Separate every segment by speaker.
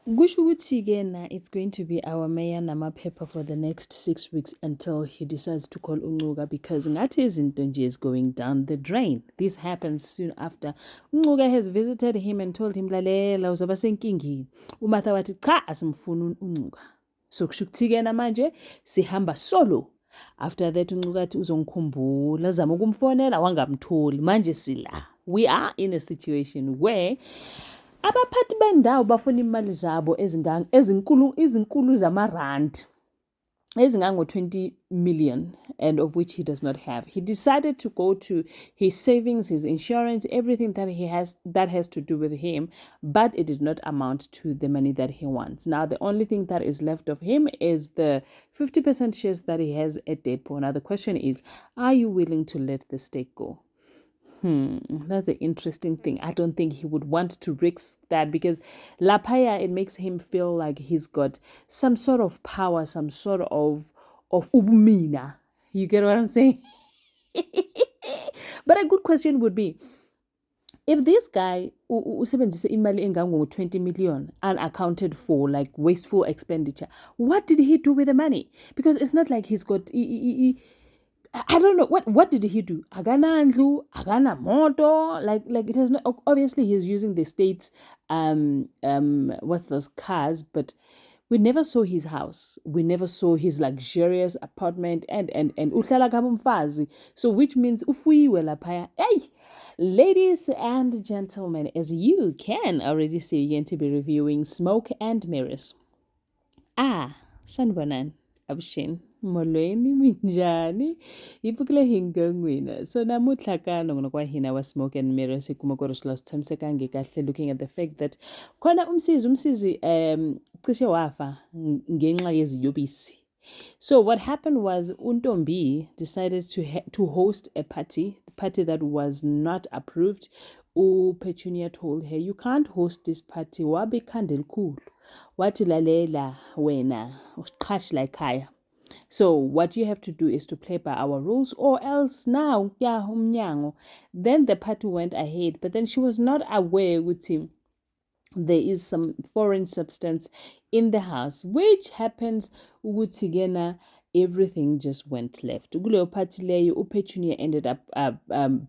Speaker 1: Kusho ukuthi-ke na it's going to be our mayor namaphepha for the next 6 weeks until he decides to call Uncuka, because ngathi izinto nje is going down the drain. This happens soon after Uncuka has visited him and told him lalela uzaba senkingini. uMartha wathi cha asimfuni Uncuka. So kusho ukuthi-ke na manje sihamba solo. After that Uncuka athi uzongikhumbula, zama ukumfonela wangamtholi. Manje sila. We are in a situation where abaphathi bendawo bafuna imali zabo izinkulu zamarandi ezingango-20 million, and of which he does not have. He decided to go to his savings, his insurance, everything that he has that has to do with him, but it did not amount to the money that he wants. Now, the only thing that is left of him is the 50% shares that he has at Depo. Now, the question is, are you willing to let the stake go? That's an interesting thing. I don't think he would want to risk that, because Lapaya, it makes him feel like he's got some sort of power, some sort of ubumina. You get what I'm saying? But a good question would be, if this guy usebenzise imali engango 20 million unaccounted for, like wasteful expenditure, what did he do with the money? Because it's not like he's got I don't know what did he do? Agana andlu, agana moto, like it has not. Obviously, he's using the state's what's those cars, but we never saw his house. We never saw his luxurious apartment and uhlala kabumfazi. So which means ufuyiwe laphaya. Hey, ladies and gentlemen, as you can already see, you're going to be reviewing Smoke and Mirrors. Sanbonan. Abshin molweni minjani ipfukile hingangwina. So namuhla ka nongonokwa hina wa Smoke and Mirrors kuma ko rislo tshamisekangi kahle, looking at the fact that khona umsizi cishe wafa ngenxa yeziyobisi. So what happened was Untombi decided to host a party, the party that was not approved. Petunia told her, you can't host this party, wabi kandelkhulu wathi lalela wena usiqhashi la ekhaya. So what you have to do is to play by our rules, or else now umnyango. Then the party went ahead, but then she was not aware with him there is some foreign substance in the house, which happens ukuthi everything just went left. Kuleyo party leyo uPetunia ended up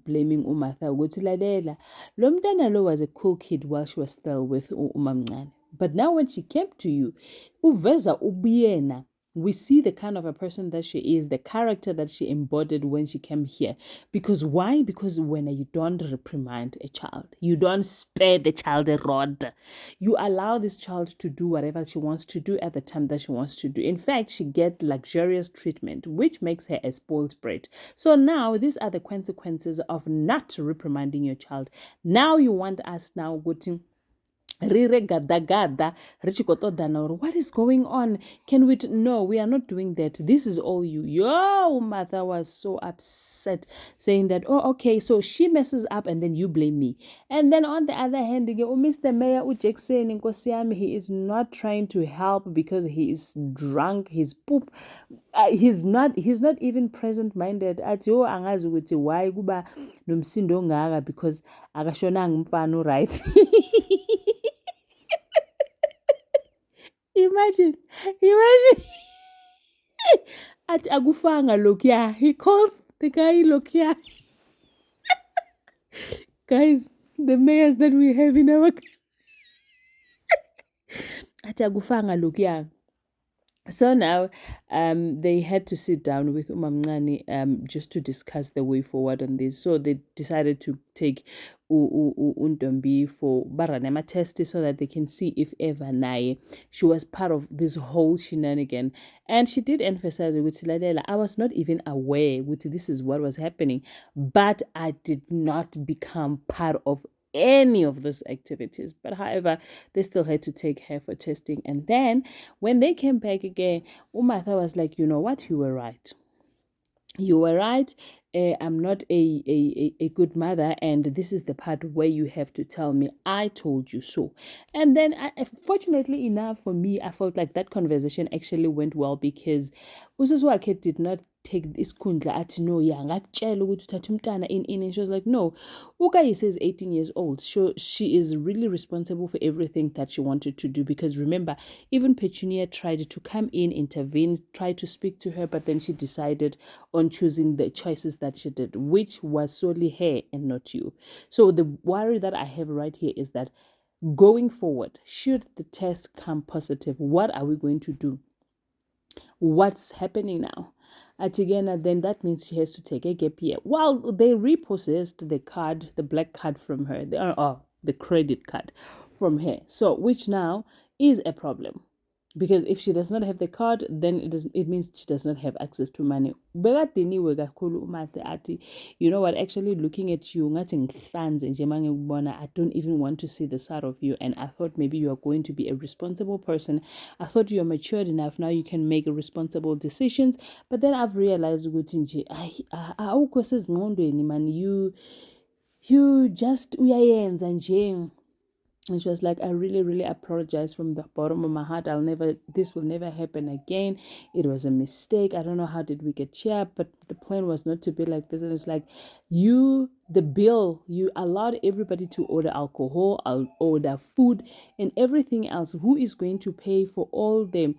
Speaker 1: blaming uMartha ukuthi lalela lo mntana lo was a cool kid while she was still with uMamncane. But now when she came to you, uveza ubuyena. We see the kind of a person that she is, the character that she embodied when she came here. Because why? Because when you don't reprimand a child, you don't spare the child a rod. You allow this child to do whatever she wants to do at the time that she wants to do. In fact, she gets luxurious treatment, which makes her a spoiled brat. So now these are the consequences of not reprimanding your child. Now you want us now go to rire gada gada what is going on? Can we no, we are not doing that. This is all you. Your mother was so upset, saying that, oh, okay, so she messes up and then you blame me. And then on the other hand, Mr. Mayor Jackson Nkosiyami, he is not trying to help because he is drunk, he's poop. He's not even present minded. Athi oh angazi ukuthi why kuba nomsindo ongaka because akashonanga umfana right. Imagine. At agufanga lokya. He calls the guy lokya. Guys, the mayors that we have in our at agufanga lokya. So now they had to sit down with Umamncane just to discuss the way forward on this. So they decided to take Untombi for Baranema test so that they can see if ever naye she was part of this whole shenanigan. And she did emphasize with Ladela, I was not even aware with this is what was happening, but I did not become part of any of those activities. But however, they still had to take her for testing. And then when they came back again, Umartha was like, you know what, you were right. I'm not a good mother, and this is the part where you have to tell me I told you so. And then fortunately enough for me, I felt like that conversation actually went well because Ususwake did not take isikhundla athi no yeah ngakutshela ukuthi uthatha umntana in and she was like no ukayise is 18 years old. She is really responsible for everything that she wanted to do, because remember, even Petunia tried to come in, intervene, try to speak to her, but then she decided on choosing the choices that she did, which was solely her and not you. So the worry that I have right here is that going forward, should the test come positive, what are we going to do? What's happening now? Atigena, then that means she has to take a gap year. Well, they repossessed the card, the black card from her, the credit card from her. So, which now is a problem. Because if she does not have the card, then it means she does not have access to money. You know what, actually looking at you, I don't even want to see the side of you. And I thought maybe you are going to be a responsible person. I thought you are matured enough. Now you can make responsible decisions. But then I've realized, you just uyayenza nje. And she was like, I really, really apologize from the bottom of my heart. This will never happen again. It was a mistake. I don't know how did we get here, but the plan was not to be like this. And it's like, you allowed everybody to order alcohol, order food, and everything else. Who is going to pay for all the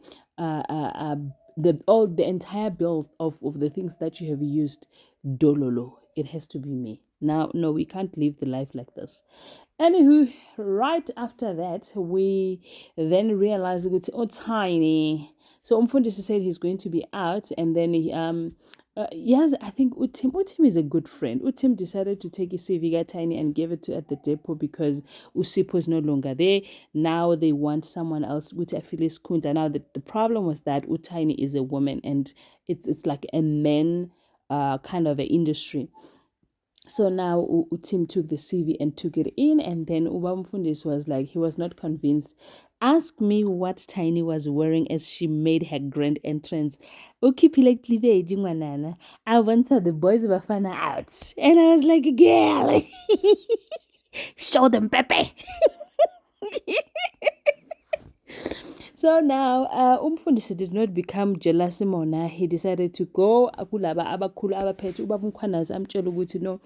Speaker 1: entire bill of the things that you have used? Dololo. It has to be me. Now, no, we can't live the life like this. Anywho, right after that, we then realized it's tiny. So Umfundisi said he's going to be out, and then yes, I think Utim is a good friend. Utim decided to take his CV Tiny and give it to at the depot because Usipo is no longer there. Now they want someone else. Phyllis Kunda. Now the problem was that Utini is a woman, and it's like a men kind of an industry. So now Utim took the CV and took it in, and then Ubamfundis was like, he was not convinced. Ask me what Tiny was wearing as she made her grand entrance. I want the boys Bafana out. And I was like, girl, show them Pepe. So now, Umfundisi did not become jealous Mona. He decided to go. Akulaba abakulu abaphethe ubabumkhwanazi amtshela ukuthi no,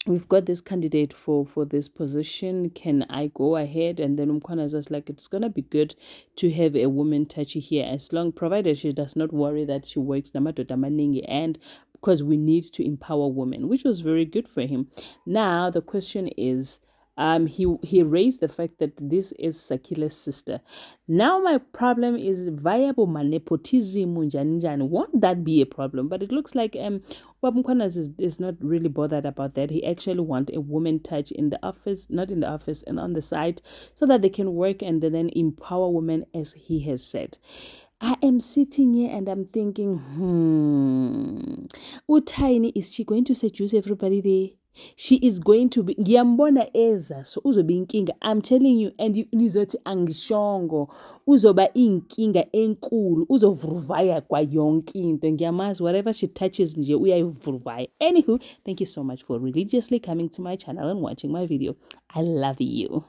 Speaker 1: we've got this candidate for this position. Can I go ahead? And then Umkhwanazi was like, it's gonna be good to have a woman touchy here, as long provided she does not worry that she works namadoda amaningi, and because we need to empower women, which was very good for him. Now the question is, he raised the fact that this is Sakila's sister. Now my problem is viable nepotism. Won't that be a problem? But it looks like Babumkwanas is not really bothered about that. He actually wants a woman touch in the office, not in the office, and on the side, so that they can work and then empower women, as he has said. I am sitting here and I'm thinking, Utiny, is she going to seduce everybody there? She is going to be ngiyambona eza, so uzoba inkinga. I'm telling you, and nizothi angishongo, uzoba inkinga enkulu, uzovuruvaya kwa yonke into. Ngiyamazi, whatever she touches nje uyayivuruvaya. Anywho, thank you so much for religiously coming to my channel and watching my video. I love you.